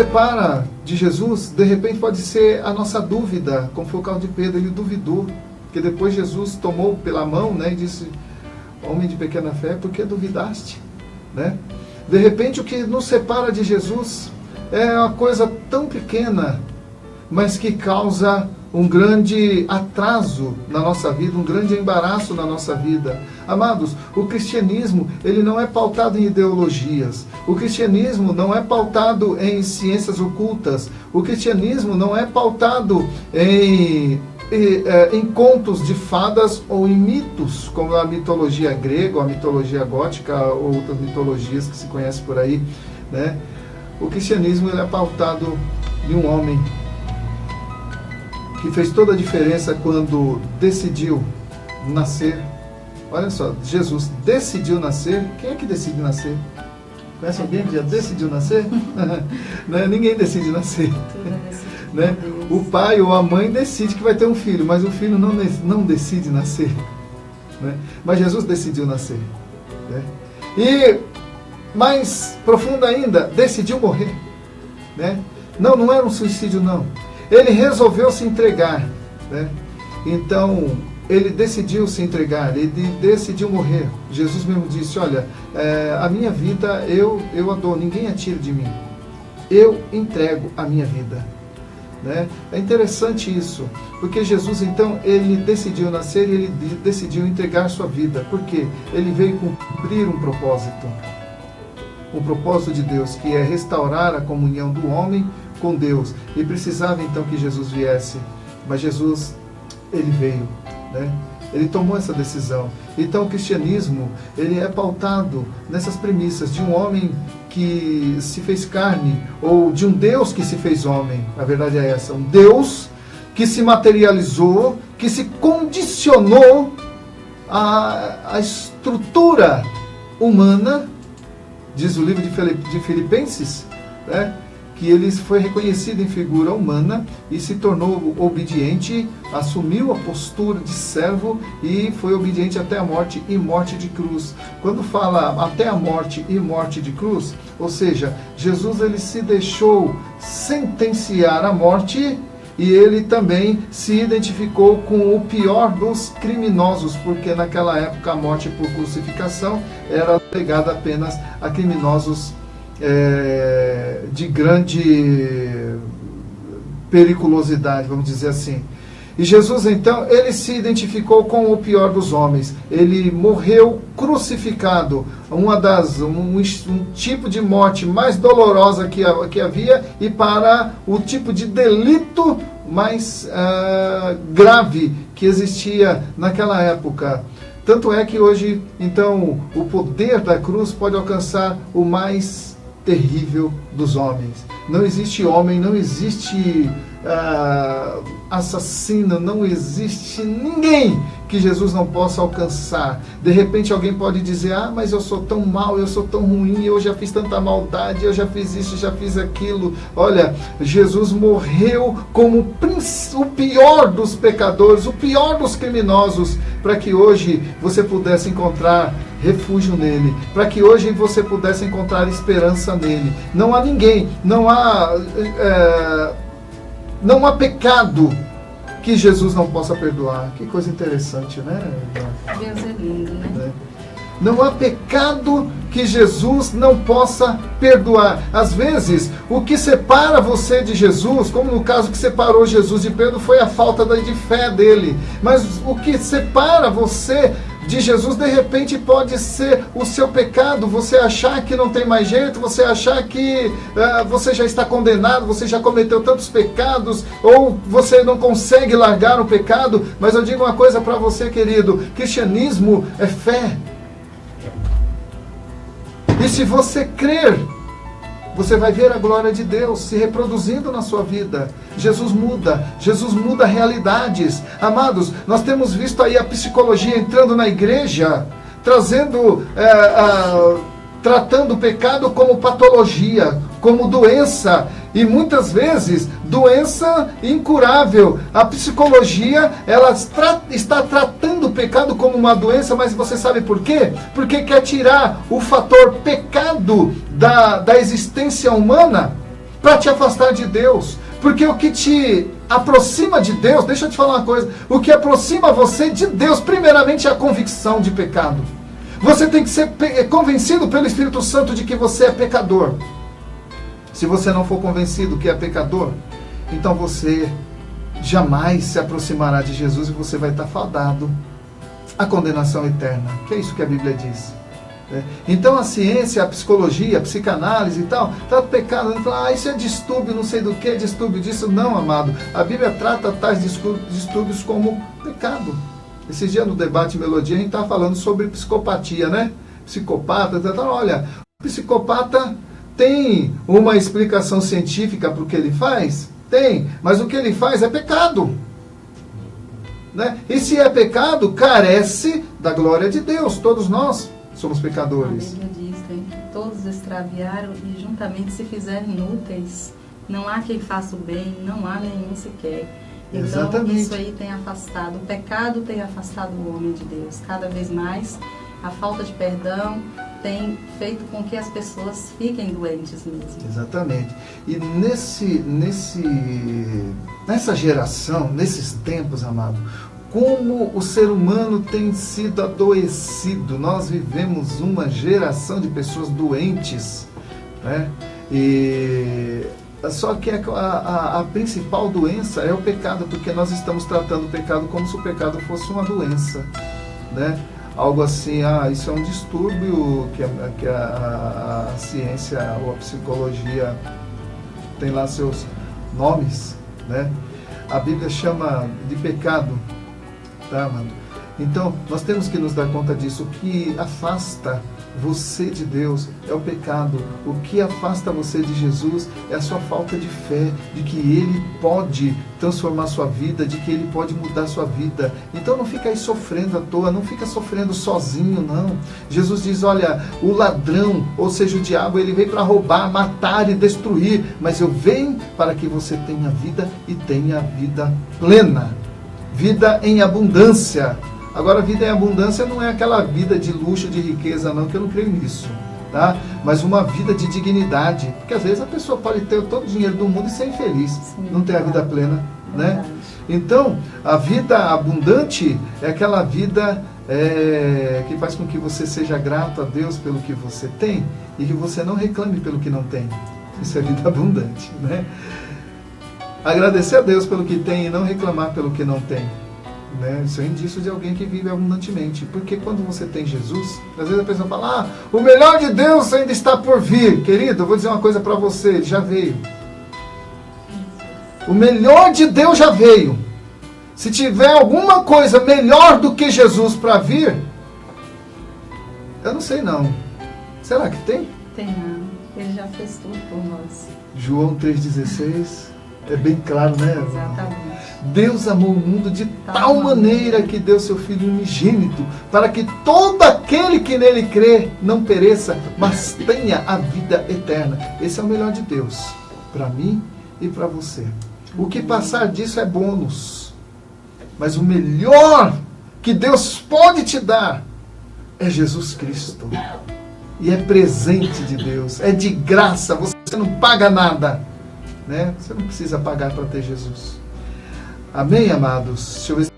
separa de Jesus, de repente pode ser a nossa dúvida, como foi o caso de Pedro, ele duvidou, porque depois Jesus tomou pela mão, né, e disse, homem de pequena fé, por que duvidaste? Né? De repente o que nos separa de Jesus é uma coisa tão pequena, mas que causa um grande atraso na nossa vida, um grande embaraço na nossa vida. Amados, o cristianismo, ele não é pautado em ideologias. O cristianismo não é pautado em ciências ocultas. O cristianismo não é pautado em contos de fadas ou em mitos, como a mitologia grega, ou a mitologia gótica, ou outras mitologias que se conhecem por aí, né? O cristianismo, ele é pautado em um homem que fez toda a diferença quando decidiu nascer. Olha só, Jesus decidiu nascer. Quem é que decide nascer? Conhece alguém que já decidiu nascer? Né? Ninguém decide nascer. Né? O pai ou a mãe decide que vai ter um filho, mas o filho não decide nascer. Né? Mas Jesus decidiu nascer. Né? E, mais profundo ainda, decidiu morrer. Né? Não era um suicídio, não. Ele resolveu se entregar, né? Então, ele decidiu se entregar, ele decidiu morrer. Jesus mesmo disse, olha, a minha vida eu a dou, ninguém a tira de mim. Eu entrego a minha vida. Né? É interessante isso, porque Jesus, então, ele decidiu nascer e ele decidiu entregar sua vida. Por quê? Ele veio cumprir um propósito de Deus, que é restaurar a comunhão do homem com Deus, e precisava então que Jesus viesse, mas Jesus, ele veio, né? Ele tomou essa decisão. Então o cristianismo, ele é pautado nessas premissas de um homem que se fez carne, ou de um Deus que se fez homem. A verdade é essa, um Deus que se materializou, que se condicionou à estrutura humana, diz o livro de Filipenses, né? Que ele foi reconhecido em figura humana e se tornou obediente, assumiu a postura de servo e foi obediente até a morte e morte de cruz. Quando fala até a morte e morte de cruz, ou seja, Jesus, ele se deixou sentenciar à morte e ele também se identificou com o pior dos criminosos, porque naquela época a morte por crucificação era legada apenas a criminosos de grande periculosidade, vamos dizer assim. E Jesus, então, ele se identificou com o pior dos homens. Ele morreu crucificado, um tipo de morte mais dolorosa que havia, e para o tipo de delito mais grave que existia naquela época. Tanto é que hoje, então, o poder da cruz pode alcançar o mais terrível dos homens. Não existe homem, não existe assassino, não existe ninguém que Jesus não possa alcançar. De repente alguém pode dizer, mas eu sou tão mau, eu sou tão ruim, eu já fiz tanta maldade, eu já fiz isso, já fiz aquilo. Olha, Jesus morreu como o pior dos pecadores, o pior dos criminosos, para que hoje você pudesse encontrar refúgio nele, para que hoje você pudesse encontrar esperança nele. Não há ninguém, não há pecado que Jesus não possa perdoar. Que coisa interessante, né? Deus é lindo, né? Não há pecado que Jesus não possa perdoar. Às vezes, o que separa você de Jesus, como no caso que separou Jesus de Pedro, foi a falta de fé dele. Mas o que separa você de Jesus, de repente, pode ser o seu pecado, você achar que não tem mais jeito, você achar que você já está condenado, você já cometeu tantos pecados, ou você não consegue largar o pecado. Mas eu digo uma coisa para você, querido, cristianismo é fé. E se você crer, você vai ver a glória de Deus se reproduzindo na sua vida. Jesus muda realidades. Amados, nós temos visto aí a psicologia entrando na igreja, tratando o pecado como patologia, como doença, e muitas vezes doença incurável. A psicologia, ela está tratando o pecado como uma doença, mas você sabe por quê? Porque quer tirar o fator pecado da existência humana. para te afastar de Deus. Porque o que te aproxima de Deus, deixa eu te falar uma coisa, o que aproxima você de Deus, primeiramente é a convicção de pecado. Você tem que ser convencido pelo Espírito Santo de que você é pecador. Se você não for convencido que é pecador, então você jamais se aproximará de Jesus e você vai estar fadado à condenação eterna. Que é isso que a Bíblia diz. Então a ciência, a psicologia, a psicanálise e tal, trata o pecado, fala, isso é distúrbio, não sei do que, distúrbio disso. Não, amado. A Bíblia trata tais distúrbios como pecado. Esses dias no debate Melodia a gente estava falando sobre psicopatia, né? Psicopata, olha, o psicopata tem uma explicação científica para o que ele faz? Tem, mas o que ele faz é pecado. Né? E se é pecado, carece da glória de Deus. Todos nós somos pecadores. A Bíblia diz que todos extraviaram e juntamente se fizeram inúteis. Não há quem faça o bem, não há nenhum sequer. Então, exatamente. Isso aí tem afastado, o pecado tem afastado o homem de Deus. Cada vez mais, a falta de perdão tem feito com que as pessoas fiquem doentes mesmo. Exatamente. E nessa geração, nesses tempos, amado, como o ser humano tem sido adoecido. Nós vivemos uma geração de pessoas doentes, né? E só que a principal doença é o pecado, porque nós estamos tratando o pecado como se o pecado fosse uma doença, né? Algo assim, isso é um distúrbio que a ciência ou a psicologia tem lá seus nomes, né? A Bíblia chama de pecado, tá, mano? Então, nós temos que nos dar conta disso. O que afasta você de Deus é o pecado. O que afasta você de Jesus é a sua falta de fé, de que Ele pode transformar sua vida, de que Ele pode mudar sua vida. Então não fica aí sofrendo à toa, não fica sofrendo sozinho, não. Jesus diz, olha, o ladrão, ou seja, o diabo, ele veio para roubar, matar e destruir, mas eu venho para que você tenha vida e tenha vida plena. Vida em abundância. Agora, vida em abundância não é aquela vida de luxo, de riqueza, não, que eu não creio nisso, tá? Mas uma vida de dignidade, porque às vezes a pessoa pode ter todo o dinheiro do mundo e ser infeliz, sim, não ter a vida plena, né? Então, a vida abundante é aquela vida que faz com que você seja grato a Deus pelo que você tem e que você não reclame pelo que não tem. Isso é vida abundante, né? Agradecer a Deus pelo que tem e não reclamar pelo que não tem. Né? Isso é indício de alguém que vive abundantemente. Porque quando você tem Jesus, às vezes a pessoa fala, o melhor de Deus ainda está por vir. Querido, eu vou dizer uma coisa para você, ele já veio. O melhor de Deus já veio. Se tiver alguma coisa melhor do que Jesus para vir, eu não sei não. Será que tem? Tem não. Ele já fez tudo por nós. João 3,16 é bem claro, né? Exatamente. Deus amou o mundo de tal maneira que deu seu Filho unigênito, para que todo aquele que nele crê não pereça, mas tenha a vida eterna. Esse é o melhor de Deus, para mim e para você. O que passar disso é bônus. Mas o melhor que Deus pode te dar é Jesus Cristo. E é presente de Deus, é de graça, você não paga nada. Né? Você não precisa pagar para ter Jesus. Amém, amados? Deixa eu ver se